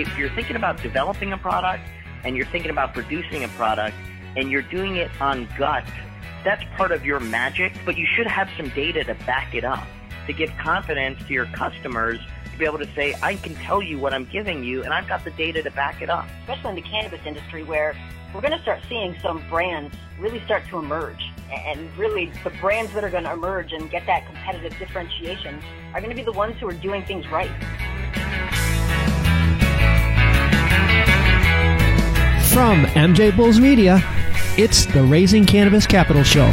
If you're thinking about developing a product and you're thinking about producing a product and you're doing it on gut, that's part of your magic, but you should have some data to back it up, to give confidence to your customers, to be able to say, I can tell you what I'm giving you, and I've got the data to back it up. Especially in the cannabis industry, where we're going to start seeing some brands really start to emerge. And really, the brands that are going to emerge and get that competitive differentiation are going to be the ones who are doing things right. From MJ Bulls Media, it's the Raising Cannabis Capital Show.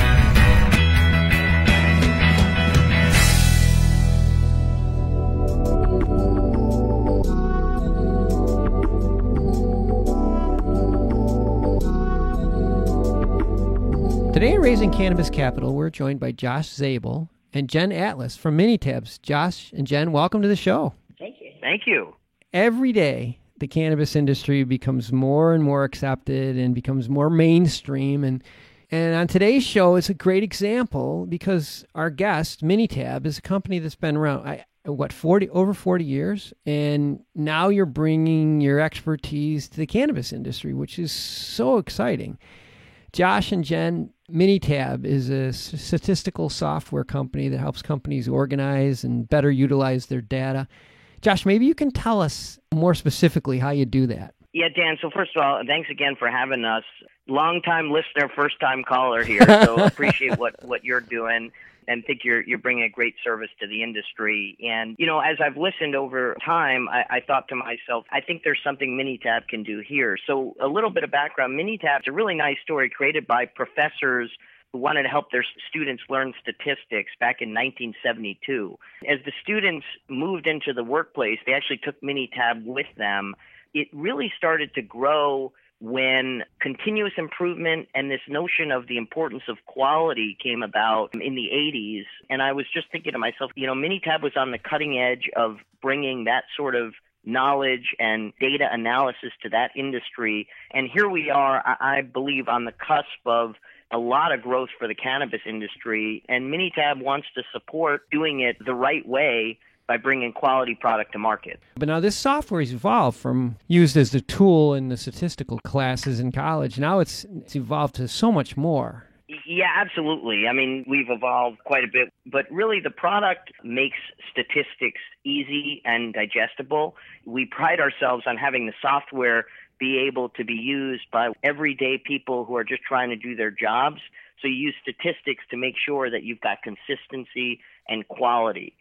Today at Raising Cannabis Capital, we're joined by Josh Zabel and Jen Atlas from Minitabs. Josh and Jen, welcome to the show. Thank you. Thank you. Every day, the cannabis industry becomes more and more accepted and becomes more mainstream. And on today's show, it's a great example because our guest, Minitab, is a company that's been around, over 40 years. And now you're bringing your expertise to the cannabis industry, which is so exciting. Josh and Jen, Minitab is a statistical software company that helps companies organize and better utilize their data. Josh, maybe you can tell us more specifically how you do that. Yeah, Dan, so first of all, thanks again for having us. Long-time listener, first-time caller here, so appreciate what you're doing and think you're bringing a great service to the industry. And, you know, as I've listened over time, I thought to myself, I think there's something Minitab can do here. So a little bit of background, Minitab is a really nice story created by professors who wanted to help their students learn statistics back in 1972. As the students moved into the workplace, they actually took Minitab with them. It really started to grow when continuous improvement and this notion of the importance of quality came about in the 80s. And I was just thinking to myself, you know, Minitab was on the cutting edge of bringing that sort of knowledge and data analysis to that industry. And here we are, I believe, on the cusp of a lot of growth for the cannabis industry. And Minitab wants to support doing it the right way by bringing quality product to market. But now this software has evolved from used as the tool in the statistical classes in college. Now it's evolved to so much more. Yeah, absolutely. I mean, we've evolved quite a bit, but really the product makes statistics easy and digestible. We pride ourselves on having the software be able to be used by everyday people who are just trying to do their jobs. So you use statistics to make sure that you've got consistency and quality.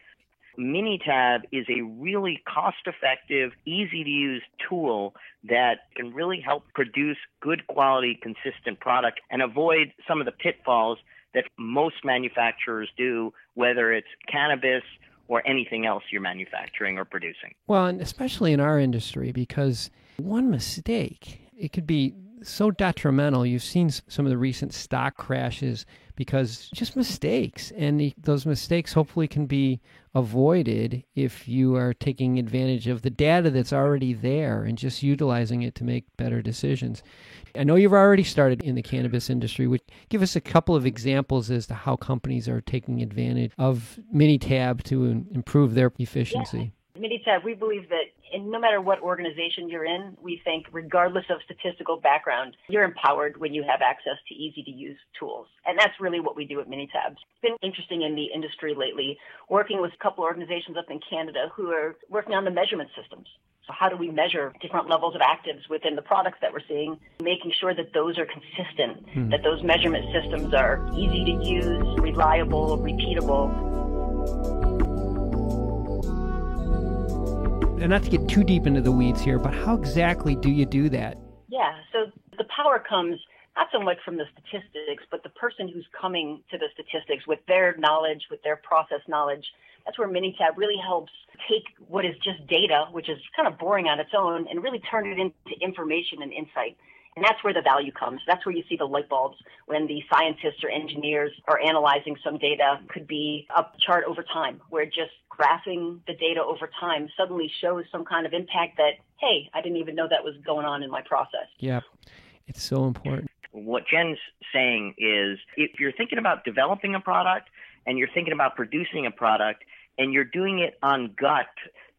Minitab is a really cost-effective, easy-to-use tool that can really help produce good quality, consistent product and avoid some of the pitfalls that most manufacturers do, whether it's cannabis or anything else you're manufacturing or producing. Well, and especially in our industry, because one mistake, it could be so detrimental. You've seen some of the recent stock crashes because just mistakes. And those mistakes hopefully can be avoided if you are taking advantage of the data that's already there and just utilizing it to make better decisions. I know you've already started in the cannabis industry. Would give us a couple of examples as to how companies are taking advantage of Minitab to improve their efficiency. Yeah. Minitab, we believe that no matter what organization you're in, we think regardless of statistical background, you're empowered when you have access to easy-to-use tools. And that's really what we do at Minitab. It's been interesting in the industry lately, working with a couple organizations up in Canada who are working on the measurement systems. So how do we measure different levels of actives within the products that we're seeing, making sure that those are consistent, that those measurement systems are easy to use, reliable, repeatable. And not to get too deep into the weeds here, but how exactly do you do that? Yeah, so the power comes not so much from the statistics, but the person who's coming to the statistics with their knowledge, with their process knowledge. That's where Minitab really helps take what is just data, which is kind of boring on its own, and really turn it into information and insight. And that's where the value comes. That's where you see the light bulbs when the scientists or engineers are analyzing some data. Could be a chart over time where just graphing the data over time suddenly shows some kind of impact that, hey, I didn't even know that was going on in my process. Yeah, it's so important. What Jen's saying is if you're thinking about developing a product and you're thinking about producing a product and you're doing it on gut,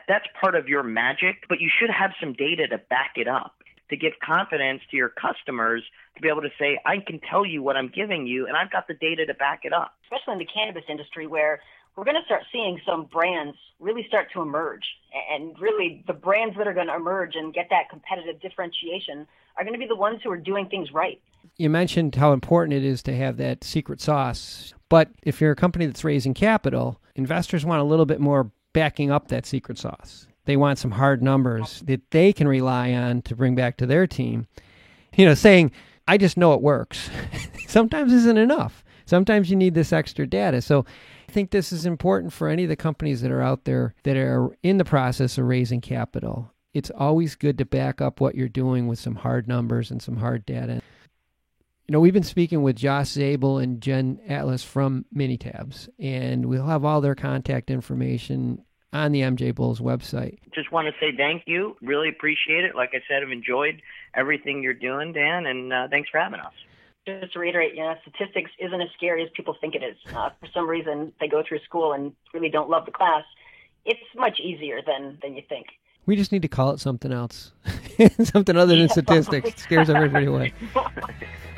That's part of your magic, but you should have some data to back it up, to give confidence to your customers to be able to say, I can tell you what I'm giving you, and I've got the data to back it up. Especially in the cannabis industry, where we're going to start seeing some brands really start to emerge. And really, the brands that are going to emerge and get that competitive differentiation are going to be the ones who are doing things right. You mentioned how important it is to have that secret sauce. But if you're a company that's raising capital, investors want a little bit more backing up that secret sauce. They want some hard numbers that they can rely on to bring back to their team. Saying, I just know it works, sometimes isn't enough. Sometimes you need this extra data. So I think this is important for any of the companies that are out there that are in the process of raising capital. It's always good to back up what you're doing with some hard numbers and some hard data. We've been speaking with Josh Zabel and Jen Atlas from Minitabs, and we'll have all their contact information on the MJ Bulls website. Just want to say thank you. Really appreciate it. Like I said, I've enjoyed everything you're doing, Dan, and thanks for having us. Just to reiterate, statistics isn't as scary as people think it is. For some reason, they go through school and really don't love the class. It's much easier than you think. We just need to call it something else. Something other than statistics. It scares everybody away.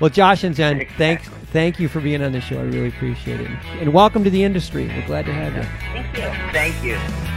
Well, Josh and Jen, thank you for being on the show. I really appreciate it. And welcome to the industry. We're glad to have you. Thank you. Thank you.